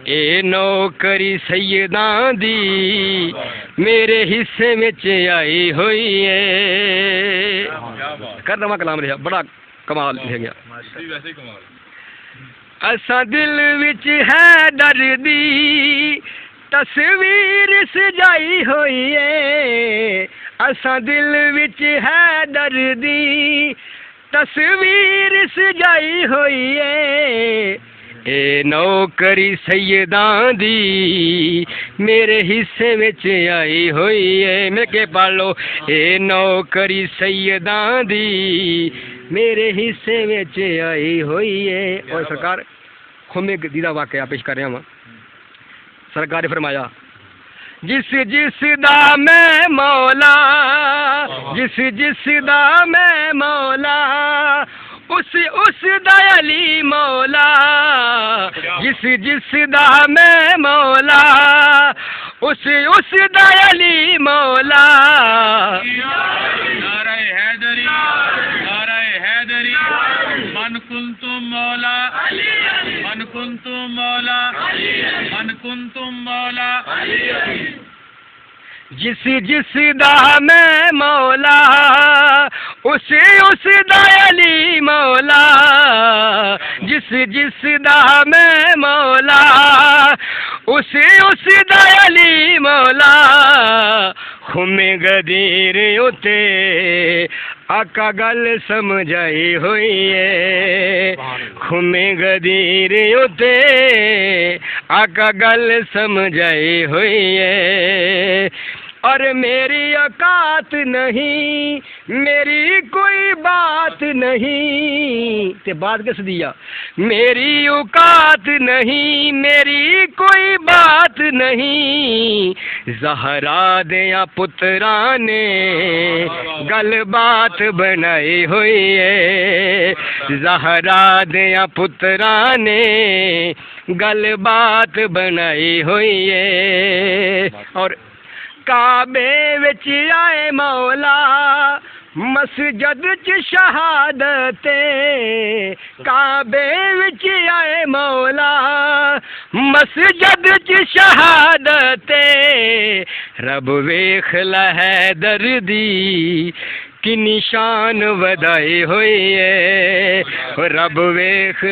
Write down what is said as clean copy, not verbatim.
ए नौकरी सैयदां दी मेरे हिस्से में आई हुई है। कर दवा कलाम रहा बड़ा कमाल लिखा गया। असा दिल विच है दर्दी तस्वीर सजाई हुई है। असा दिल विच है दर्दी तस्वीर सजाई हुई है। ए नौकरी सैयदां दी मेरे हिस्से में आई हुई है। मैं के पढ़ लो, ए नौकरी सैयदां दी मेरे हिस्से में आई हुई है। और सरकार खुमे दीदा वाकया पेश कर रहा हूँ। सरकार ने फरमाया, जिस जिस दा मैं मौला, जिस जिस दा मैं मौला, उस दयाली मौला, जिस जिस दा मैं मौला, उस दयाली मौला। नारे हैदरी, नारे हैदरी, मन कुंतुम मौला, मन कुंतुम मौला, मन कुंतुम मौला। जिस जिस दा मैं मौला, उस दयाली मौला, जिस जिस दा मैं मौला, उस दयाली मौला। खुमे गदीर उते आका गल समझाई हुई है। खुमे गदीर उते आका गल समझाई हुई है। और मेरी औकात नहीं, मेरी कोई बात नहीं। ते बात किस दिया? मेरी औकात नहीं, मेरी कोई बात नहीं। ज़हरा दिया पुत्रा ने गल बात बनाई हुई है। ज़हरा दिया पुत्रा ने गल बात बनाई हुई है। और काबे विच आए मौला, मस्जिद च शहादते। काबे विच आए मौला, मस्जिद च शहादते। रब वेख है दर्दी की निशान वधाई हुई है। रब वेख